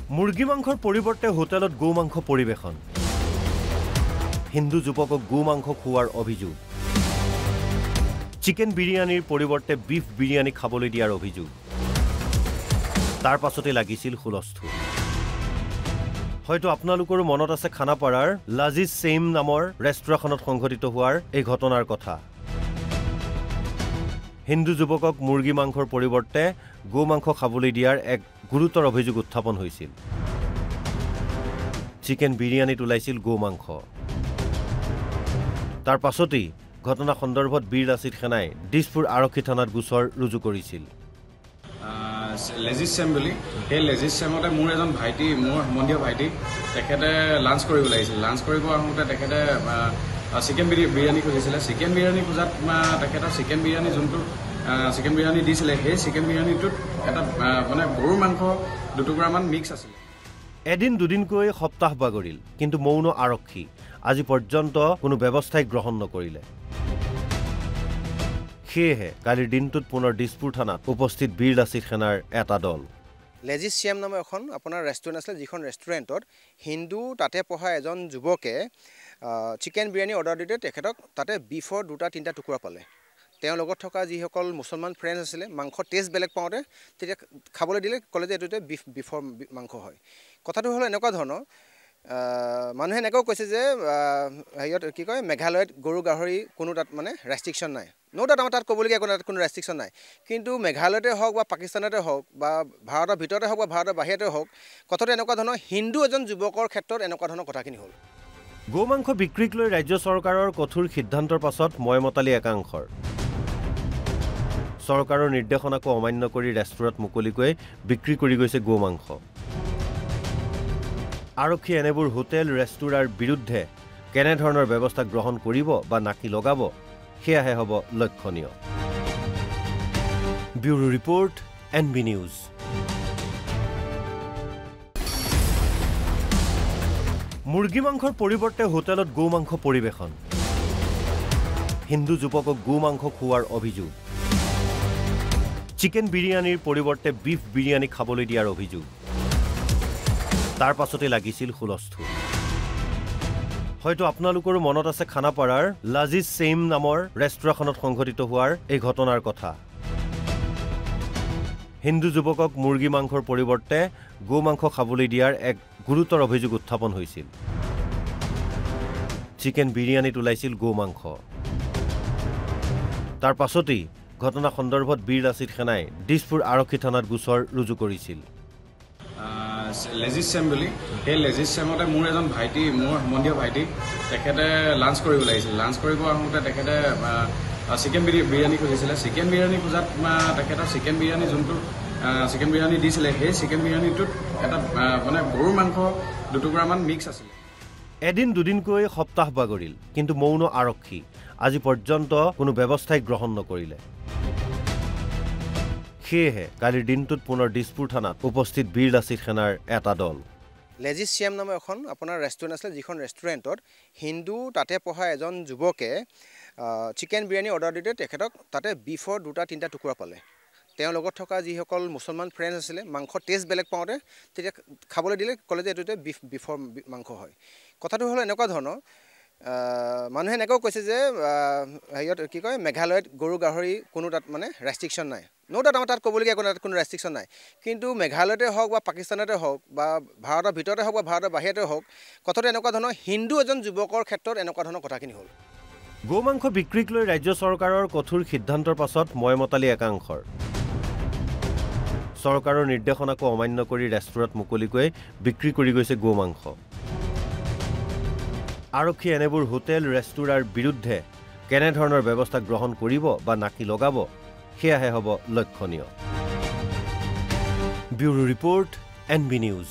মুৰ্গী মাংসৰ পৰিৱৰ্তে হোটেলত গো মাংস পৰিৱেশন হিন্দু যুৱকক গো মাংস খোৱাৰ অভিযোগ চিকেন বিৰিয়ানীৰ পৰিৱৰ্তে বিফ বিৰিয়ানী খাবলৈ দিয়াৰ অভিযোগ তাৰ পাছতে লাগিছিল হুলস্থুল হয়তো আপোনালোকৰ মনত আছে খানাপাৰাৰ লাজিজ সেম নামৰ ৰেষ্টুৰাখনত সংঘটিত হোৱাৰ এই ঘটনাৰ কথা হিন্দু যুৱকক মুৰ্গী মাংসৰ পৰিৱৰ্তে গো মাংস খাবলৈ দিয়াৰ এক গুৰুতৰ অভিযোগ উত্থাপন হৈছিল চিকেন বিৰিয়ানীত ওলাইছিল গো মাংস তাৰ পাছতেই ঘটনা সন্দৰ্ভত বীৰ লাচিত সেনাই দিছপুৰ আৰক্ষী থানাত গোচৰ ৰুজু কৰিছিল লেজিজ সেম বুলি সেই লেজিজ সেমতে মোৰ এজন ভাইটি মোৰ সম্বন্ধীয় ভাইটি তেখেতে লাঞ্চ কৰিব লাগিছিল লাঞ্চ কৰিব আহোঁতে তেখেতে চিকেন বিৰিয়ানী খুজিছিলে চিকেন বিৰিয়ানী খোজাত তেখেতৰ চিকেন বিৰিয়ানী যোনটো চিকেন বিৰিয়ানী দিছিলে সেই চিকেন বিৰিয়ানীটোত এটা মানে গৰুৰ মাংস দুটুকুৰামান মিক্স আছিলে এদিন দুদিনকৈ সপ্তাহ বাগৰিল কিন্তু মৌন আৰক্ষী আজি পৰ্যন্ত কোনো ব্যৱস্থাই গ্ৰহণ নকৰিলে সেয়েহে কালিৰ দিনটোত পুনৰ দিছপুৰ থানাত উপস্থিত বীৰ লাচিত সেনাৰ এটা দল লেজিজ চিয়াম নামৰ এখন আপোনাৰ ৰেষ্টুৰেণ্ট আছিলে যিখন ৰেষ্টুৰেণ্টত হিন্দু তাতে পঢ়া এজন যুৱকে চিকেন বিৰিয়ানী অৰ্ডাৰ দিওঁতে তেখেতক তাতে বিফৰ দুটা তিনিটা টুকুৰা পালে তেওঁৰ লগত থকা যিসকল মুছলমান ফ্ৰেণ্ডছ আছিলে মাংস টেষ্ট বেলেগ পাওঁতে তেতিয়া খাবলৈ দিলে ক'লে যে এইটোতে বিফৰ মাংস হয় কথাটো হ'ল এনেকুৱা ধৰণৰ মানুহে এনেকৈও কৈছে যে হেৰিয়ত কি কয় মেঘালয়ত গৰু গাহৰি কোনো তাত মানে ৰেষ্ট্ৰিকশ্যন নাই ডাউট আমাৰ তাত ক'বলগীয়া কোনো ৰেষ্ট্ৰিকশ্যন নাই কিন্তু মেঘালয়তে হওক বা পাকিস্তানতে হওক বা ভাৰতৰ ভিতৰতে হওক বা ভাৰতৰ বাহিৰতে হওক কথাটো এনেকুৱা ধৰণৰ হিন্দু এজন যুৱকৰ ক্ষেত্ৰত এনেকুৱা ধৰণৰ কথাখিনি হ'ল গো মাংস বিক্ৰীক লৈ ৰাজ্য চৰকাৰৰ কঠোৰ সিদ্ধান্তৰ পাছত ময়মতালি একাংশৰ চৰকাৰৰ নিৰ্দেশনাকো অমান্য কৰি ৰেষ্টুৰাত মুকলিকৈ বিক্ৰী কৰি গৈছে গো মাংস আৰক্ষী এনেবোৰ হোটেল ৰেষ্টুৰাৰ বিৰুদ্ধে কেনেধৰণৰ ব্যৱস্থা গ্ৰহণ কৰিব বা নাকি লগাব সেয়াহে হ'ব লক্ষণীয় ব্যুৰো ৰিপৰ্ট NB নিউজ মুৰ্গী মাংসৰ পৰিৱৰ্তে হোটেলত গো মাংস পৰিৱেশন হিন্দু যুৱকক গো মাংস খোৱাৰ অভিযোগ চিকেন বিৰিয়ানীৰ পৰিৱৰ্তে বিফ বিৰিয়ানী খাবলৈ দিয়াৰ অভিযোগ তাৰ পাছতে লাগিছিল হুলস্থুল হয়তো আপোনালোকৰ মনত আছে খানাপাৰাৰ লাজিজ সেম নামৰ ৰেষ্টুৰাখনত সংঘটিত হোৱাৰ এই ঘটনাৰ কথা হিন্দু যুৱকক মুৰ্গী মাংসৰ পৰিৱৰ্তে গো মাংস খাবলৈ দিয়াৰ এক গুৰুতৰ অভিযোগ উত্থাপন হৈছিল চিকেন বিৰিয়ানীত ওলাইছিল গো মাংস তাৰ পাছতেই ঘটনা সন্দৰ্ভত বীৰ লাচিত সেনাই দিছপুৰ আৰক্ষী থানাত গোচৰ ৰুজু কৰিছিল লেজিজ সেম বুলি সেই লেজিজ সেমতে মোৰ এজন ভাইটি মোৰ সম্বন্ধীয় ভাইটি তেখেতে লাঞ্চ কৰিব লাগিছিল লাঞ্চ কৰিব আহোঁতে তেখেতে চিকেন বিৰিয়ানী খুজিছিলে চিকেন বিৰিয়ানী খোজাত তেখেতৰ চিকেন বিৰিয়ানী যোনটো চিকেন বিৰিয়ানী দিছিলে সেই চিকেন বিৰিয়ানীটোত এটা মানে গৰুৰ মাংস দুটুকুৰামান মিক্স আছিলে এদিন দুদিনকৈ সপ্তাহ বাগৰিল কিন্তু মৌন আৰক্ষী আজি পৰ্যন্ত কোনো ব্যৱস্থাই গ্ৰহণ নকৰিলে সেয়েহে কালিৰ দিনটোত পুনৰ দিছপুৰ থানাত উপস্থিত বীৰ লাচিত সেনাৰ এটা দল লেজিজ চিয়াম নামৰ এখন আপোনাৰ ৰেষ্টুৰেণ্ট আছিলে যিখন ৰেষ্টুৰেণ্টত হিন্দু তাতে পঢ়া এজন যুৱকে চিকেন বিৰিয়ানী অৰ্ডাৰ দিওঁতে তেখেতক তাতে বিফৰ দুটা তিনিটা টুকুৰা পালে তেওঁৰ লগত থকা যিসকল মুছলমান ফ্ৰেণ্ডছ আছিলে মাংস টেষ্ট বেলেগ পাওঁতে তেতিয়া খাবলৈ দিলে ক'লে যে এইটোতে বিফৰ মাংস হয় কথাটো হ'ল এনেকুৱা ধৰণৰ মানুহে এনেকৈও কৈছে যে হেৰিয়ত কি কয় মেঘালয়ত গৰু গাহৰি কোনো তাত মানে ৰেষ্ট্ৰিকশ্যন নাই ডাউট আমাৰ তাত ক'বলগীয়া কোনো ৰেষ্ট্ৰিকশ্যন নাই কিন্তু মেঘালয়তে হওক বা পাকিস্তানতে হওক বা ভাৰতৰ ভিতৰতে হওক বা ভাৰতৰ বাহিৰতে হওক কথাটো এনেকুৱা ধৰণৰ হিন্দু এজন যুৱকৰ ক্ষেত্ৰত এনেকুৱা ধৰণৰ কথাখিনি হ'ল গো মাংস বিক্ৰীক লৈ ৰাজ্য চৰকাৰৰ কঠোৰ সিদ্ধান্তৰ পাছত ময়মতালি একাংশৰ চৰকাৰৰ নিৰ্দেশনাকো অমান্য কৰি ৰেষ্টুৰাত মুকলিকৈ বিক্ৰী কৰি গৈছে গো মাংস আৰক্ষী এনেবোৰ হোটেল ৰেষ্টুৰাৰ বিৰুদ্ধে কেনেধৰণৰ ব্যৱস্থা গ্ৰহণ কৰিব বা নাকি লগাব সেয়াহে হ'ব লক্ষণীয় ব্যুৰো ৰিপৰ্ট NB নিউজ